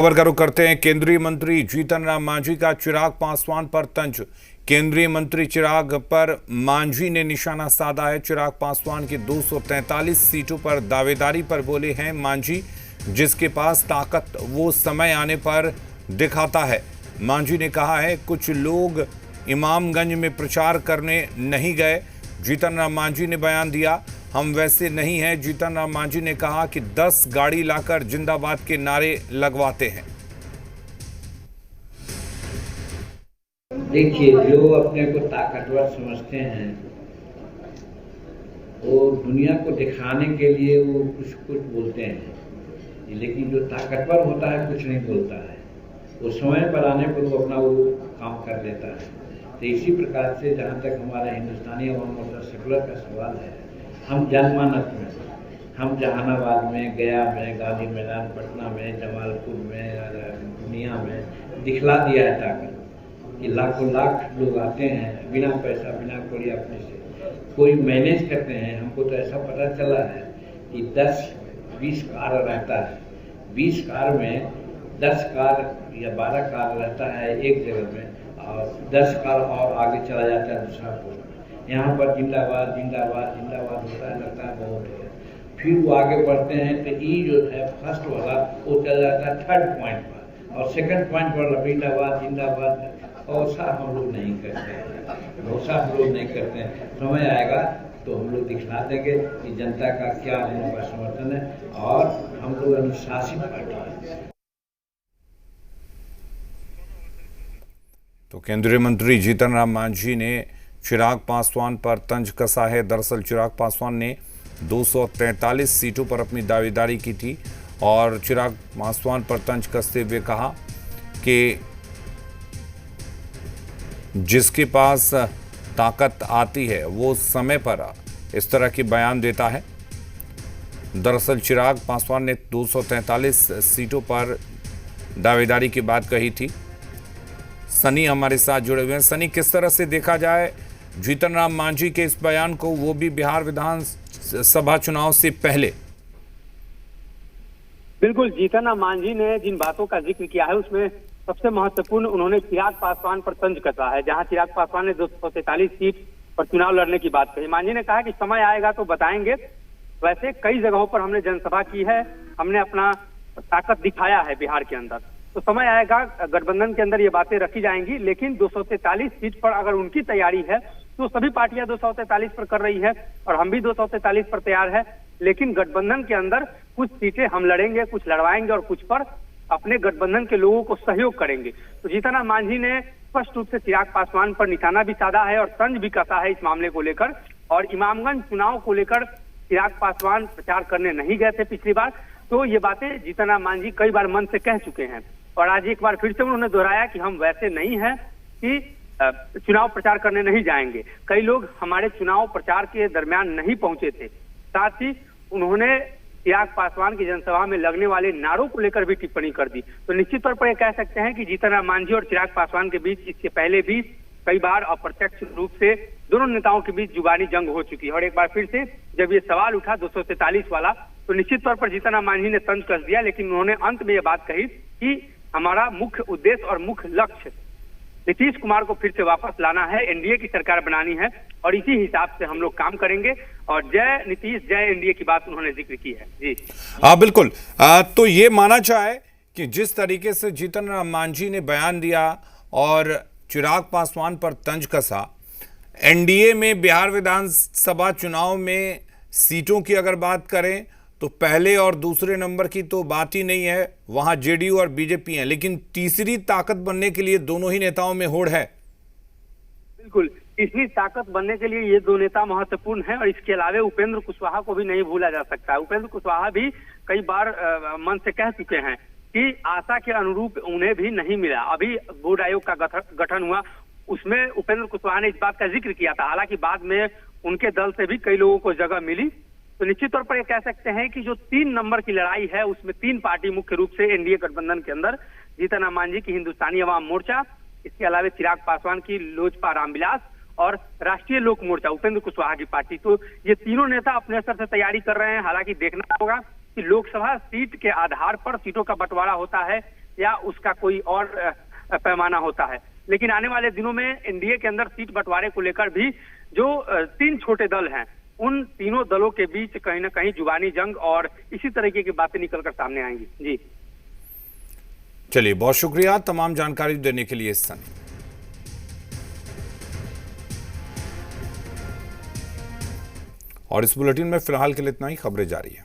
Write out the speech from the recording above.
खबर का रुख करते हैं। केंद्रीय मंत्री जीतन राम मांझी का चिराग पासवान पर तंज। केंद्रीय मंत्री चिराग पर मांझी ने निशाना साधा है। चिराग पासवान की 243 सीटों पर दावेदारी पर बोले हैं मांझी, जिसके पास ताकत वो समय आने पर दिखाता है। मांझी ने कहा है कुछ लोग इमामगंज में प्रचार करने नहीं गए। जीतन राम मांझी ने बयान दिया, हम वैसे नहीं हैं। जीतन राम मांझी ने कहा कि 10 गाड़ी लाकर जिंदाबाद के नारे लगवाते हैं। देखिए, जो अपने को ताकतवर समझते हैं वो दुनिया को दिखाने के लिए वो कुछ कुछ बोलते हैं, लेकिन जो ताकतवर होता है कुछ नहीं बोलता है। वो समय पर आने पर वो अपना वो काम कर लेता है। तो इसी प्रकार से जहाँ तक हमारा हिंदुस्तानी अवाम मोर्चा सेकुलर का सवाल है, हम जनमानस में, हम जहानाबाद में, गया में, गांधी मैदान, पटना में, जमालपुर में, दुनिया में दिखला दिया है ताकत कि लाखों लाख लोग आते हैं बिना पैसा बिना कौड़ी अपने से कोई मैनेज करते हैं। हमको तो ऐसा पता चला है कि 10-20 कार रहता है, 20 कार में 10 कार या 12 कार रहता है एक जगह में, और 10 कार और आगे चला जाता है दूसरा पोस्ट में। यहाँ पर जिंदाबाद जिंदाबाद जिंदाबाद होता है, लगता है बहुत है। फिर वो आगे बढ़ते हैं तो ये जो है फर्स्ट वाला वो चला जाता है 3rd पॉइंट पर, और 2nd पॉइंट पर जिंदाबाद जिंदाबाद। ऐसा हम लोग नहीं करते हैं, भरोसा हम लोग नहीं करते हैं। समय आएगा तो हम लोग दिखला देंगे कि जनता का क्या हम लोग का समर्थन है, और हम लोग अनुशासित पार्टी है। तो केंद्रीय मंत्री जीतन राम मांझी ने चिराग पासवान पर तंज कसा है। दरअसल चिराग पासवान ने 243 सीटों पर अपनी दावेदारी की थी और चिराग पासवान पर तंज कसते हुए कहा कि जिसके पास ताकत आती है वो समय पर इस तरह की बयान देता है। दरअसल चिराग पासवान ने 243 सीटों पर दावेदारी की बात कही थी। सनी हमारे साथ जुड़े हुए हैं। सनी, किस तरह से देखा जाए जीतन राम मांझी के इस बयान को, वो भी बिहार विधानसभा चुनाव से पहले? बिल्कुल, जीतन राम मांझी ने जिन बातों का जिक्र किया है उसमें सबसे महत्वपूर्ण उन्होंने चिराग पासवान पर तंज कसा है। जहां चिराग पासवान ने 243 सीट पर चुनाव लड़ने की बात कही, मांझी ने कहा कि समय आएगा तो बताएंगे। वैसे कई जगहों पर हमने जनसभा की है, हमने अपना ताकत दिखाया है बिहार के अंदर, तो समय आएगा गठबंधन के अंदर ये बातें रखी जाएंगी। लेकिन 243 सीट पर अगर उनकी तैयारी है तो सभी पार्टियां 243 पर कर रही है और हम भी 243 पर तैयार है। लेकिन गठबंधन के अंदर कुछ सीटें हम लड़ेंगे, कुछ लड़वाएंगे और कुछ पर अपने गठबंधन के लोगों को सहयोग करेंगे। तो जीतन राम मांझी ने स्पष्ट रूप से चिराग पासवान पर निशाना भी साधा है और तंज भी कसा है इस मामले को लेकर। और इमामगंज चुनाव को लेकर चिराग पासवान प्रचार करने नहीं गए थे पिछली बार, तो ये बातें जीतन राम मांझी कई बार मन से कह चुके हैं और आज एक बार फिर से उन्होंने दोहराया कि हम वैसे नहीं हैं कि चुनाव प्रचार करने नहीं जाएंगे। कई लोग हमारे चुनाव प्रचार के दरमियान नहीं पहुंचे थे। साथ ही उन्होंने चिराग पासवान की जनसभा में लगने वाले नारों को लेकर भी टिप्पणी कर दी। तो निश्चित तौर पर यह कह सकते हैं कि जीतन राम मांझी और चिराग पासवान के बीच इसके पहले भी कई बार अप्रत्यक्ष रूप से दोनों नेताओं के बीच जुबानी जंग हो चुकी है। और एक बार फिर से जब ये सवाल उठा 243 वाला, तो निश्चित तौर पर जीतन राम मांझी ने तंज कस दिया। लेकिन उन्होंने अंत में ये बात कही कि हमारा मुख्य उद्देश्य और मुख्य लक्ष्य नीतीश कुमार को फिर से वापस लाना है, एनडीए की सरकार बनानी है और इसी हिसाब से हम लोग काम करेंगे। और जय नीतीश जय एनडीए की बात उन्होंने जिक्र की है। जी बिल्कुल। तो ये माना जाए कि जिस तरीके से जीतन राम मांझी ने बयान दिया और चिराग पासवान पर तंज कसा, एनडीए में बिहार विधानसभा चुनाव में सीटों की अगर बात करें तो पहले और दूसरे नंबर की तो बात ही नहीं है, वहां जेडीयू और बीजेपी है, लेकिन तीसरी ताकत बनने के लिए दोनों ही नेताओं में होड़ है। बिल्कुल, तीसरी ताकत बनने के लिए ये दो नेता महत्वपूर्ण हैं और इसके अलावा उपेंद्र कुशवाहा को भी नहीं भूला जा सकता है। उपेंद्र कुशवाहा भी कई बार मन से कह चुके हैं कि आशा के अनुरूप उन्हें भी नहीं मिला। अभी बोर्ड आयोग का गठन हुआ, उसमें उपेंद्र कुशवाहा ने इस बात का जिक्र किया था। हालांकि बाद में उनके दल से भी कई लोगों को जगह मिली। तो निश्चित तौर पर यह कह सकते हैं कि जो 3 नंबर की लड़ाई है उसमें 3 पार्टी मुख्य रूप से एनडीए गठबंधन के अंदर, जीतन राम मांझी की हिंदुस्तानी अवाम मोर्चा, इसके अलावा चिराग पासवान की लोजपा रामविलास और राष्ट्रीय लोक मोर्चा उपेंद्र कुशवाहा की पार्टी। तो ये तीनों नेता अपने स्तर से तैयारी कर रहे हैं। हालांकि देखना होगा कि लोकसभा सीट के आधार पर सीटों का बंटवारा होता है या उसका कोई और पैमाना होता है। लेकिन आने वाले दिनों में एनडीए के अंदर सीट बंटवारे को लेकर भी जो 3 छोटे दल हैं, उन तीनों दलों के बीच कहीं ना कहीं जुबानी जंग और इसी तरीके की बातें निकलकर सामने आएंगी। जी चलिए, बहुत शुक्रिया तमाम जानकारी देने के लिए सनी। और इस बुलेटिन में फिलहाल के लिए इतना ही। खबरें जारी है।